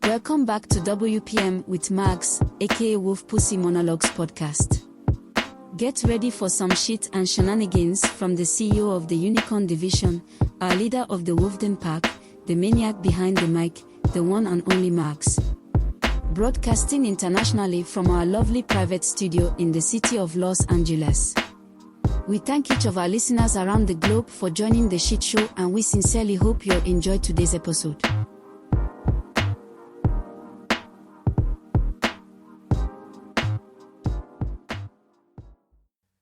Welcome back to W.P.M with Max, aka Wolf Pussy Monologues podcast. Get ready for some shit and shenanigans from the CEO of the Unicorn Division, our leader of the Wolfden Pack, the maniac behind the mic, the one and only Max. Broadcasting internationally from our lovely private studio in the city of Los Angeles. We thank each of our listeners around the globe for joining the shit show, and we sincerely hope you enjoyed today's episode.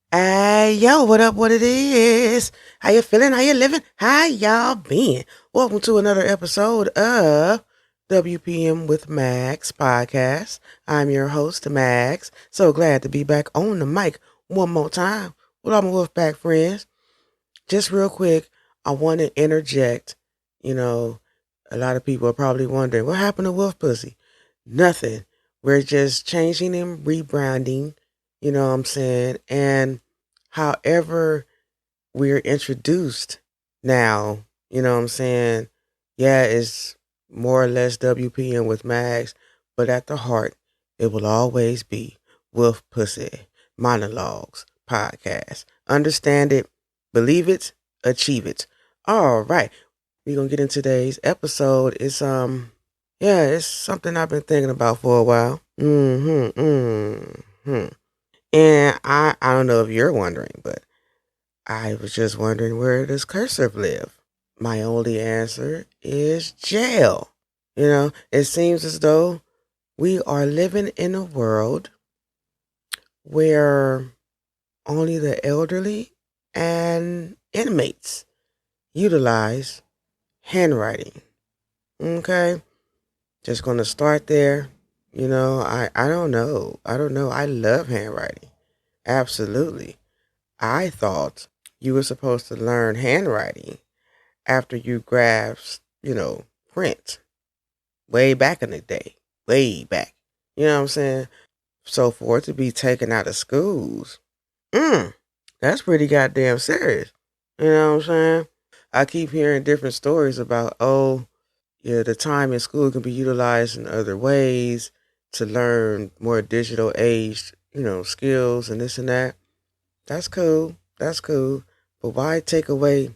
Hey, yo, what up, what it is? How you feeling? How you living? How y'all been? Welcome to another episode of W.P.M with Max podcast. I'm your host, Max. So glad to be back on the mic one more time with all my Wolfpack friends. Just real quick, I want to interject. A lot of people are probably wondering, what happened to Wolf Pussy? Nothing. We're just changing and rebranding, you know what I'm saying? And however we're introduced now, you know what I'm saying? Yeah, it's more or less WPM with Max, but at the heart, it will always be Wolf Pussy Monologues podcast. Understand it, believe it, achieve it. All right, we're going to get into today's episode. It's something I've been thinking about for a while. And I don't know if you're wondering, but I was just wondering, where does Cursive live? My only answer is jail. It seems as though we are living in a world where only the elderly and inmates utilize handwriting. Okay? Just going to start there. I don't know. I love handwriting. Absolutely. I thought you were supposed to learn handwriting after you grasped, print. Way back in the day. Way back. You know what I'm saying? So for it to be taken out of schools, that's pretty goddamn serious. You know what I'm saying? I keep hearing different stories about, the time in school can be utilized in other ways to learn more digital age, skills and this and that. That's cool. But why take away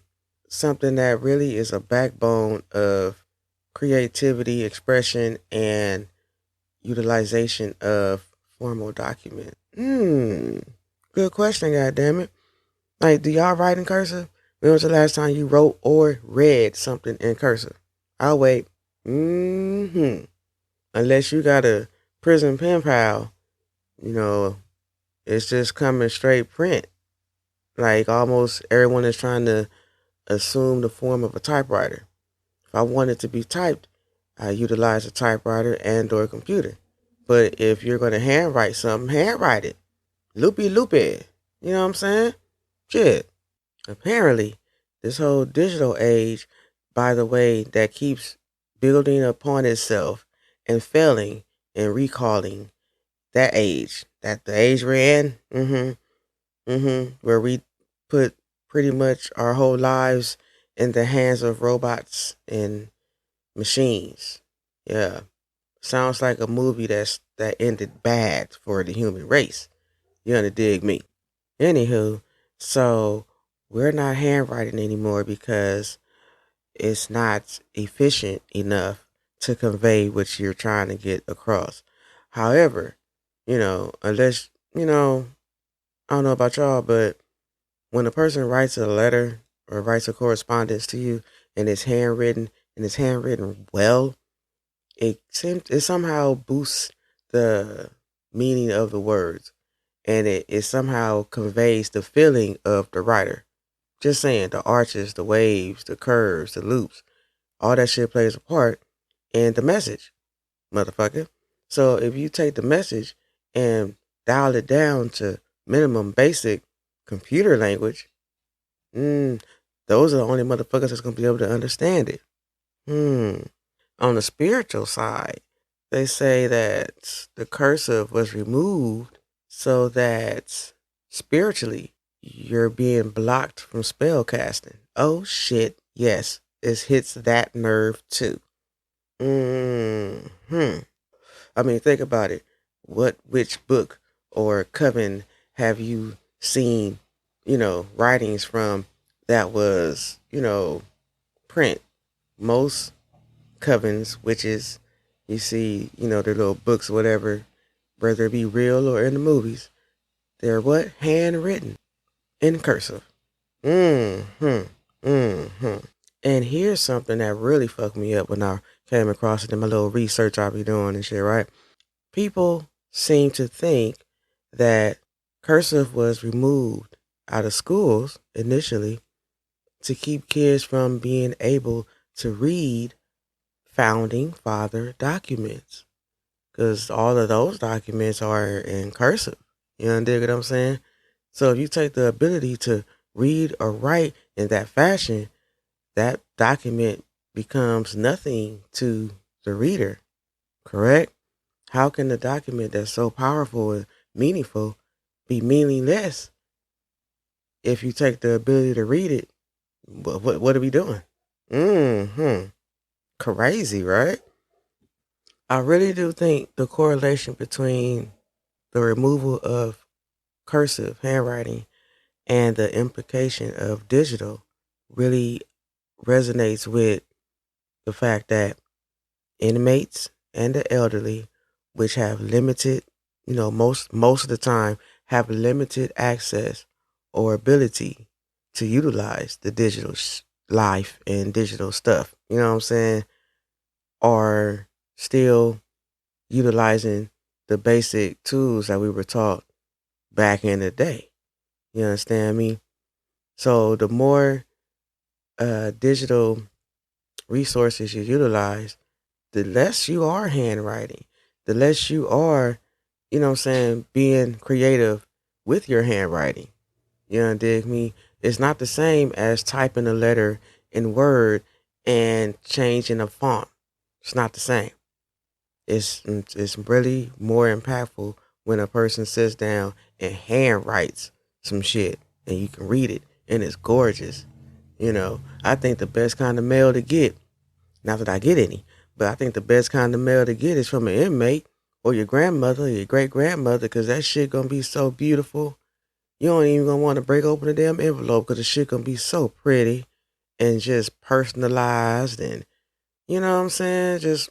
something that really is a backbone of creativity, expression, and utilization of formal document? Good question, goddammit. Like, do y'all write in cursive? When was the last time you wrote or read something in cursive? I'll wait. Unless you got a prison pen pal, it's just coming straight print. Like, almost everyone is trying to assume the form of a typewriter. If I want it to be typed, I utilize a typewriter and or a computer. But if you're going to handwrite something, handwrite it. Loopy. You know what I'm saying? Shit. Apparently, this whole digital age, by the way, that keeps building upon itself and failing and recalling that age, that the age we're in, where we put pretty much our whole lives in the hands of robots and machines. Yeah. Sounds like a movie that ended bad for the human race. You gonna dig me? Anywho, so we're not handwriting anymore because it's not efficient enough to convey what you're trying to get across. However, unless, I don't know about y'all, but when a person writes a letter or writes a correspondence to you and it's handwritten well, it somehow boosts the meaning of the words, and it somehow conveys the feeling of the writer. Just saying, the arches, the waves, the curves, the loops, all that shit plays a part in the message, motherfucker. So if you take the message and dial it down to minimum basic computer language, those are the only motherfuckers that's going to be able to understand it. On the spiritual side, they say that the cursive was removed so that spiritually you're being blocked from spell casting. Oh shit, yes, it hits that nerve too. Hmm. I mean, think about it. Which book or coven have you seen, writings from that was, print? Most covens, witches, you see, their little books or whatever, whether it be real or in the movies, they're what? Handwritten in cursive. Mm-hmm. Mm-hmm. And here's something that really fucked me up when I came across it in my little research I be doing and shit, right? People seem to think that cursive was removed out of schools initially to keep kids from being able to read founding father documents. Because all of those documents are in cursive. You dig what I'm saying? So if you take the ability to read or write in that fashion, that document becomes nothing to the reader, correct? How can the document that's so powerful and meaningful be meaningless if you take the ability to read it? What are we doing? Mm-hmm. Crazy, right? I really do think the correlation between the removal of cursive handwriting and the implication of digital really resonates with the fact that inmates and the elderly, which have limited, most of the time have limited access or ability to utilize the digital life and digital stuff. You know what I'm saying? Are still utilizing the basic tools that we were taught back in the day. You understand me? So the more digital resources you utilize, the less you are handwriting, the less you are, being creative with your handwriting. You dig me? It's not the same as typing a letter in Word and changing a font. It's not the same. It's really more impactful when a person sits down and hand writes some shit and you can read it and it's gorgeous. I think the best kind of mail to get, not that I get any, but I think the best kind of mail to get is from an inmate or your grandmother or your great grandmother, because that shit gonna be so beautiful. You don't even gonna want to break open the damn envelope because the shit gonna be so pretty and just personalized and you know what I'm saying? Just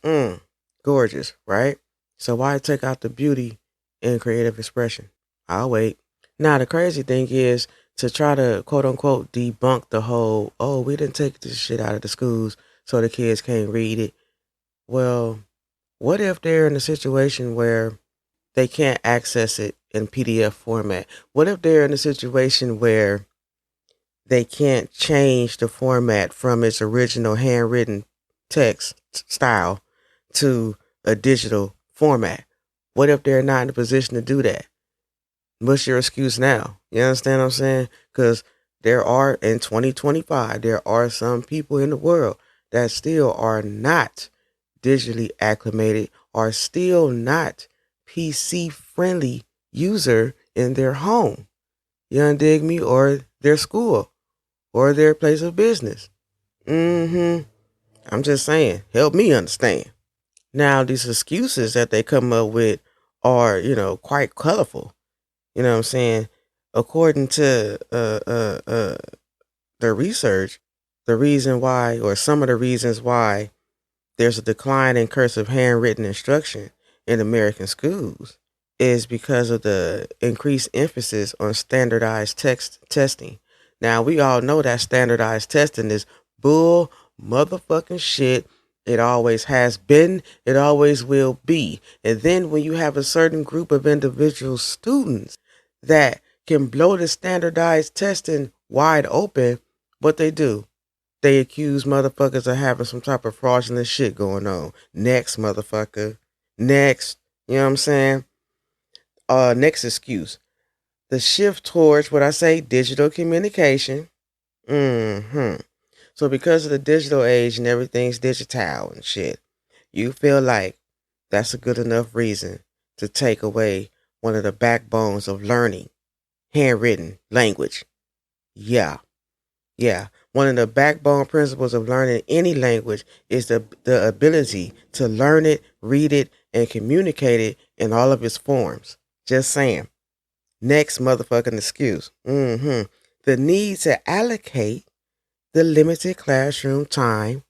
gorgeous, right? So why take out the beauty in creative expression? I'll wait. Now the crazy thing is to try to quote unquote debunk the whole, oh, we didn't take this shit out of the schools so the kids can't read it. Well, what if they're in a situation where they can't access it in PDF format? What if they're in a situation where they can't change the format from its original handwritten text style to a digital format? What if they're not in a position to do that? What's your excuse now? You understand what I'm saying? Because there are, in 2025, there are some people in the world that still are not digitally acclimated, are still not PC friendly user in their home. You dig me? Or their school or their place of business. I'm just saying, help me understand. Now, these excuses that they come up with are, quite colorful. You know what I'm saying? According to the research, the reason why, or some of the reasons why, there's a decline in cursive handwritten instruction in American schools is because of the increased emphasis on standardized text testing. Now, we all know that standardized testing is bull motherfucking shit. It always has been, it always will be. And then when you have a certain group of individual students that can blow the standardized testing wide open, what they do? They accuse motherfuckers of having some type of fraudulent shit going on. Next, motherfucker. Next. You know what I'm saying? Next excuse. The shift towards what I say, digital communication. So because of the digital age and everything's digital and shit, you feel like that's a good enough reason to take away one of the backbones of learning, handwritten language. Yeah. Yeah. One of the backbone principles of learning any language is the ability to learn it, read it, and communicate it in all of its forms. Just saying. Next motherfucking excuse. The need to allocate the limited classroom time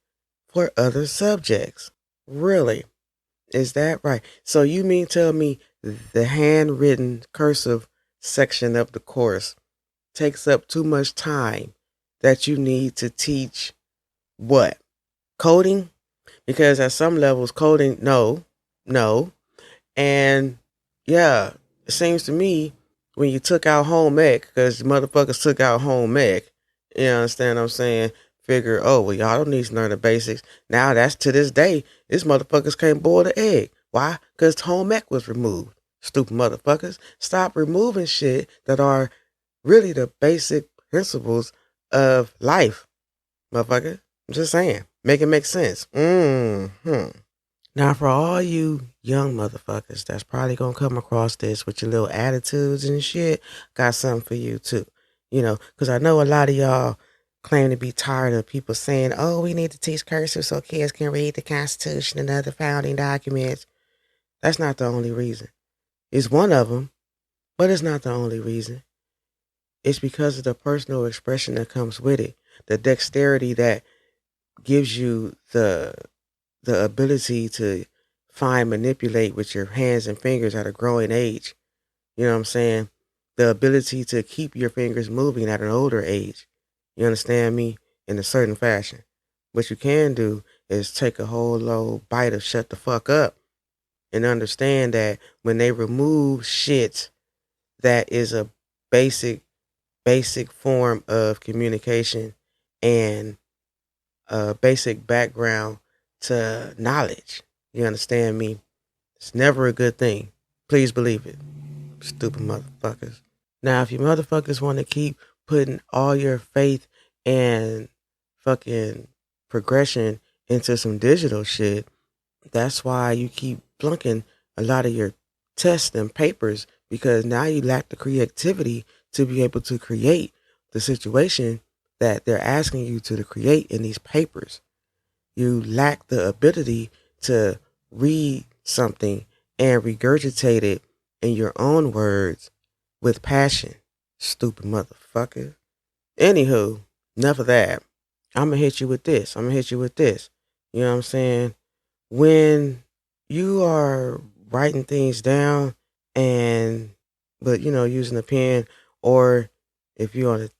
for other subjects. Really? Is that right? So you mean tell me the handwritten cursive section of the course takes up too much time that you need to teach what? Coding? Because at some levels, coding, no. And yeah, it seems to me when you took out home ec, because motherfuckers took out home ec, you understand what I'm saying? Figure, oh, well, y'all don't need to learn the basics. Now that's to this day, these motherfuckers can't boil the egg. Why? Because home ec was removed. Stupid motherfuckers. Stop removing shit that are really the basic principles of life, motherfucker. I'm just saying. Make it make sense. Now, for all you young motherfuckers that's probably gonna come across this with your little attitudes and shit, got something for you too. You know, because I know a lot of y'all claim to be tired of people saying, oh, we need to teach cursive so kids can read the Constitution and other founding documents. That's not the only reason. It's one of them, but it's not the only reason. It's because of the personal expression that comes with it, the dexterity that gives you the ability to manipulate with your hands and fingers at a growing age. You know what I'm saying? The ability to keep your fingers moving at an older age. You understand me? In a certain fashion. What you can do is take a whole low bite of shut the fuck up and understand that when they remove shit that is a basic form of communication and a basic background to knowledge. You understand me? It's never a good thing. Please believe it. Stupid motherfuckers. Now, if you motherfuckers want to keep putting all your faith and fucking progression into some digital shit, that's why you keep flunking a lot of your tests and papers, because now you lack the creativity to be able to create the situation that they're asking you to create in these papers. You lack the ability to read something and regurgitate it in your own words with passion. Stupid motherfucker. Anywho, enough of that. I'm going to hit you with this. You know what I'm saying? When you are writing things down but using a pen, or if you're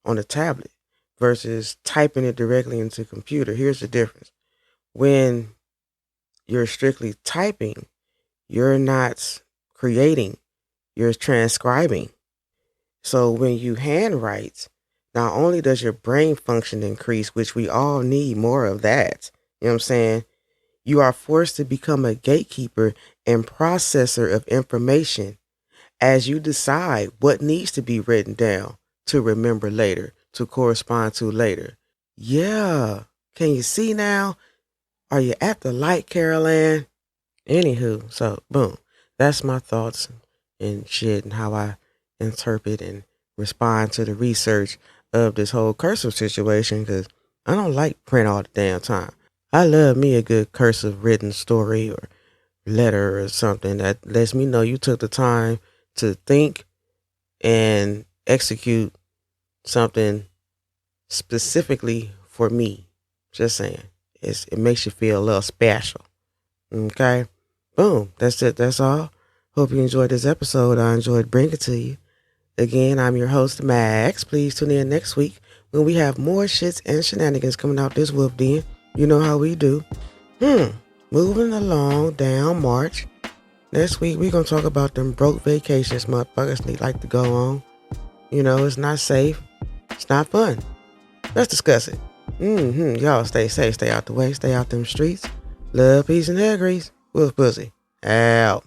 on a tablet versus typing it directly into a computer, here's the difference. When you're strictly typing, you're not creating, you're transcribing. So when you handwrite, not only does your brain function increase, which we all need more of that, you know what I'm saying? You are forced to become a gatekeeper and processor of information as you decide what needs to be written down to remember later, to correspond to later. Yeah. Can you see now? Are you at the light, Carol Ann? Anywho, so boom. That's my thoughts and shit and how I interpret and respond to the research of this whole cursive situation, because I don't like print all the damn time. I love me a good cursive written story or letter or something that lets me know you took the time to think and execute something specifically for me. Just saying. It makes you feel a little special. Okay? Boom. That's it. That's all. Hope you enjoyed this episode. I enjoyed bringing it to you. Again, I'm your host, Max. Please tune in next week when we have more shits and shenanigans coming out this wolf den. You know how we do. Moving along down March. Next week, we're going to talk about them broke vacations motherfuckers need like to go on. It's not safe. It's not fun. Let's discuss it. Y'all stay safe. Stay out the way. Stay out them streets. Love, peace, and hair grease. Wolf pussy. Out.